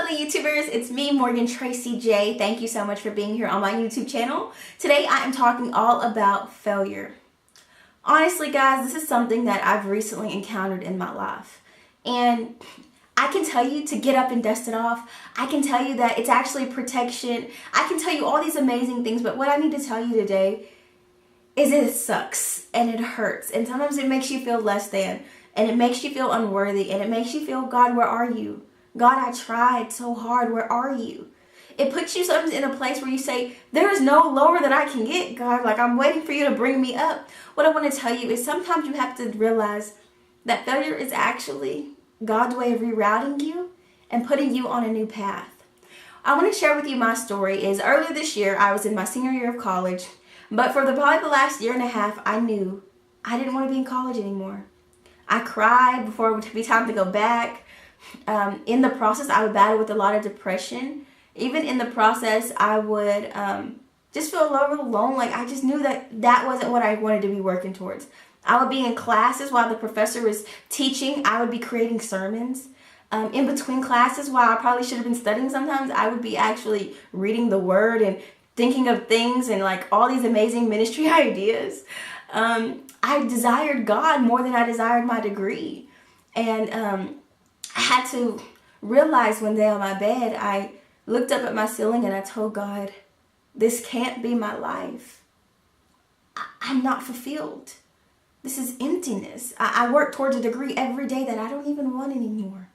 fellow YouTubers, it's me, Morgan Tracy J. Thank you so much for being here on my YouTube channel. Today I am talking all about failure. Honestly guys, this is something that I've recently encountered in my life. And I can tell you to get up and dust it off. I can tell you that it's actually protection. I can tell you all these amazing things, but what I need to tell you today is it sucks and it hurts. And sometimes it makes you feel less than, and it makes you feel unworthy, and it makes you feel, God, where are you? God, I tried so hard. Where are you? It puts you sometimes in a place where you say, there is no lower that I can get, God. Like, I'm waiting for you to bring me up. What I want to tell you is sometimes you have to realize that failure is actually God's way of rerouting you and putting you on a new path. I want to share with you my story. Is earlier this year, I was in my senior year of college. But for probably the last year and a half, I knew I didn't want to be in college anymore. I cried before it would be time to go back. In the process, I would battle with a lot of depression. Even in the process, I would just feel a little alone. Like, I just knew that that wasn't what I wanted to be working towards. I would be in classes while the professor was teaching. I would be creating sermons. In between classes, while I probably should have been studying sometimes, I would be actually reading the word and thinking of things and like all these amazing ministry ideas. I desired God more than I desired my degree. And I had to realize one day on my bed, I looked up at my ceiling and I told God, this can't be my life. I'm not fulfilled. This is emptiness. I work towards a degree every day that I don't even want anymore.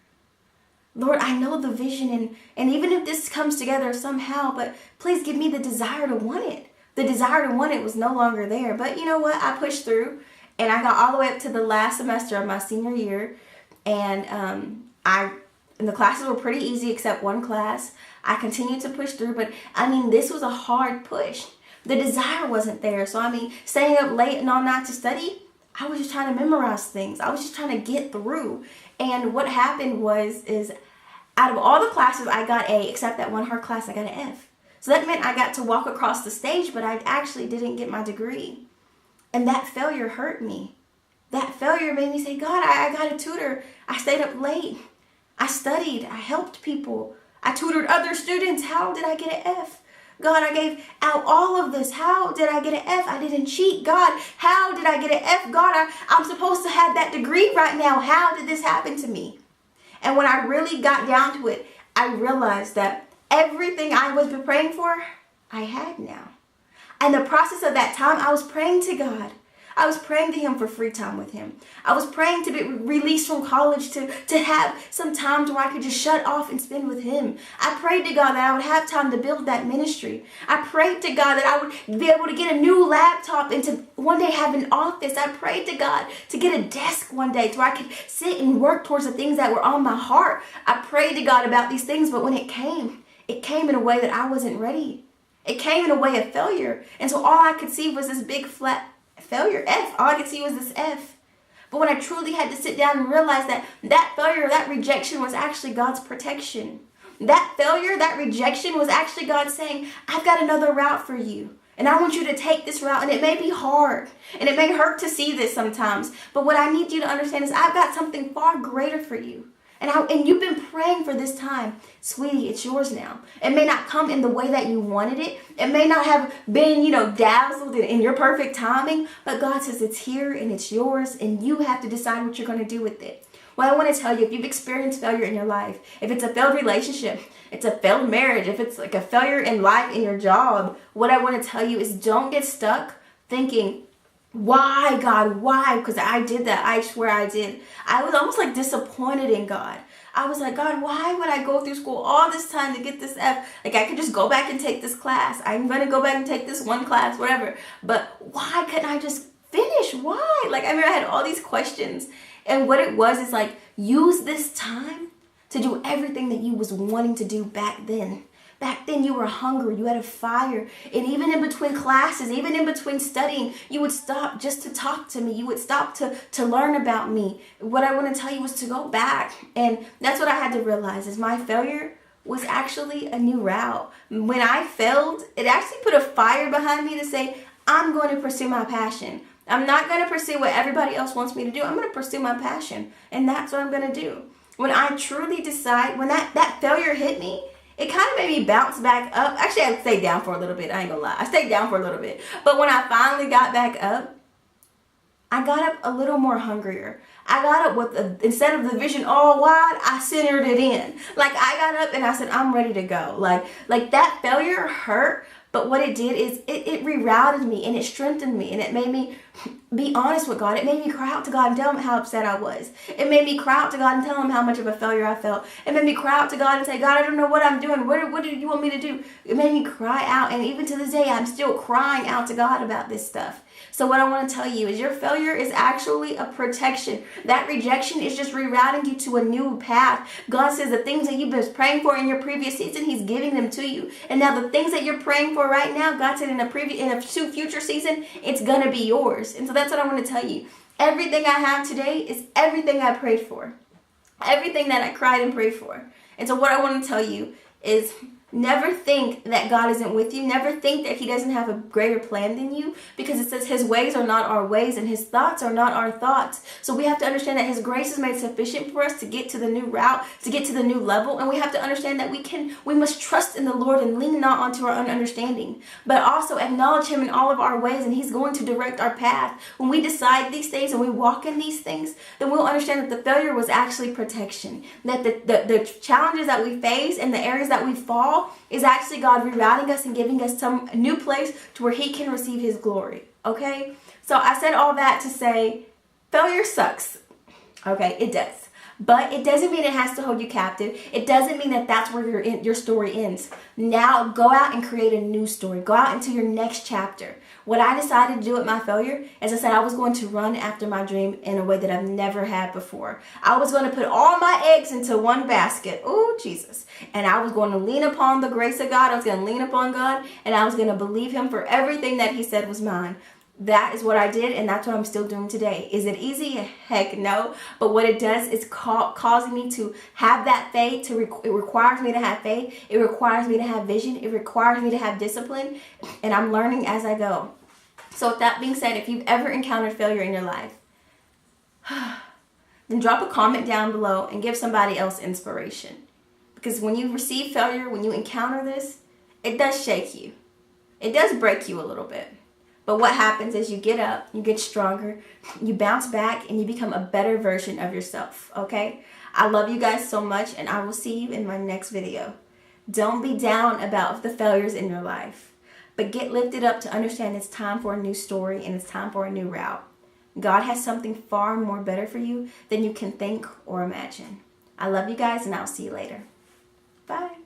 Lord, I know the vision, and even if this comes together somehow, but please give me the desire to want it. The desire to want it was no longer there. But you know what? I pushed through, and I got all the way up to the last semester of my senior year, and and the classes were pretty easy except one class. I continued to push through, but I mean, this was a hard push. The desire wasn't there. So I mean, staying up late and all night to study, I was just trying to memorize things. I was just trying to get through. And what happened is out of all the classes, I got A, except that one hard class, I got an F. So that meant I got to walk across the stage, but I actually didn't get my degree. And that failure hurt me. That failure made me say, God, I got a tutor. I stayed up late. I studied. I helped people. I tutored other students. How did I get an F? God, I gave out all of this. How did I get an F? I didn't cheat. God, how did I get an F? God, I'm supposed to have that degree right now. How did this happen to me? And when I really got down to it, I realized that everything I was praying for, I had now. And the process of that time, I was praying to God. I was praying to Him for free time with Him. I was praying to be released from college, to have some time to where I could just shut off and spend with Him. I prayed to God that I would have time to build that ministry. I prayed to God that I would be able to get a new laptop and to one day have an office. I prayed to God to get a desk one day so I could sit and work towards the things that were on my heart. I prayed to God about these things, but when it came in a way that I wasn't ready. It came in a way of failure. And so all I could see was this big flat failure, F. All I could see was this F. But when I truly had to sit down and realize that that failure, that rejection was actually God's protection. That failure, that rejection was actually God saying, I've got another route for you. And I want you to take this route. And it may be hard. And it may hurt to see this sometimes. But what I need you to understand is I've got something far greater for you. And you've been praying for this time. Sweetie, it's yours now. It may not come in the way that you wanted it. It may not have been, dazzled in your perfect timing. But God says it's here and it's yours. And you have to decide what you're going to do with it. Well, I want to tell you, if you've experienced failure in your life, if it's a failed relationship, it's a failed marriage, if it's like a failure in life, in your job, what I want to tell you is don't get stuck thinking, why, God, why? Because I did that. I swear I did. I was almost like disappointed in God. I was like, God, why would I go through school all this time to get this F? Like, I could just go back and take this class. I'm going to go back and take this one class, whatever. But why couldn't I just finish? Why? Like, I had all these questions. And what it was is like, use this time to do everything that you was wanting to do back then. Back then you were hungry, you had a fire, and even in between classes, even in between studying, you would stop just to talk to me. You would stop to learn about me. What I want to tell you was to go back. And that's what I had to realize is my failure was actually a new route. When I failed, it actually put a fire behind me to say, I'm going to pursue my passion. I'm not going to pursue what everybody else wants me to do. I'm going to pursue my passion. And that's what I'm going to do. when I truly decide, when that failure hit me, it kind of made me bounce back up. Actually, I stayed down for a little bit. I ain't gonna lie. I stayed down for a little bit. But when I finally got back up, I got up a little more hungrier. I got up with, instead of the vision all wide, I centered it in. Like, I got up and I said, I'm ready to go. Like that failure hurt, but what it did is it rerouted me and it strengthened me and it made me be honest with God. It made me cry out to God and tell him how upset I was. It made me cry out to God and tell him how much of a failure I felt. It made me cry out to God and say, God, I don't know what I'm doing. What do you want me to do? It made me cry out, and even to this day, I'm still crying out to God about this stuff. So what I want to tell you is your failure is actually a protection. That rejection is just rerouting you to a new path. God says the things that you've been praying for in your previous season, he's giving them to you. And now the things that you're praying for right now, God said in a future season, it's going to be yours. And so that's what I want to tell you. Everything I have today is everything I prayed for. Everything that I cried and prayed for. And so what I want to tell you is never think that God isn't with you. Never think that he doesn't have a greater plan than you, because it says his ways are not our ways and his thoughts are not our thoughts. So we have to understand that his grace is made sufficient for us to get to the new route, to get to the new level. And we have to understand that we must trust in the Lord and lean not onto our own understanding, but also acknowledge him in all of our ways, and he's going to direct our path. When we decide these things and we walk in these things, then we'll understand that the failure was actually protection. That the challenges that we face and the areas that we fall is actually God rerouting us and giving us some new place to where he can receive his glory. Okay? So I said all that to say failure sucks. Okay? It does. But it doesn't mean it has to hold you captive. It doesn't mean that that's where your story ends. Now go out and create a new story. Go out into your next chapter. What I decided to do with my failure, as I said, I was going to run after my dream in a way that I've never had before. I was going to put all my eggs into one basket. Oh, Jesus. And I was going to lean upon the grace of God. I was going to lean upon God, and I was going to believe him for everything that he said was mine. That is what I did, and that's what I'm still doing today. Is it easy? Heck no. But what it does is causing me to have that faith. It requires me to have faith. It requires me to have vision. It requires me to have discipline. And I'm learning as I go. So with that being said, if you've ever encountered failure in your life, then drop a comment down below and give somebody else inspiration. Because when you receive failure, when you encounter this, it does shake you. It does break you a little bit. But what happens is you get up, you get stronger, you bounce back, and you become a better version of yourself, okay? I love you guys so much, and I will see you in my next video. Don't be down about the failures in your life, but get lifted up to understand it's time for a new story and it's time for a new route. God has something far more better for you than you can think or imagine. I love you guys, and I'll see you later. Bye.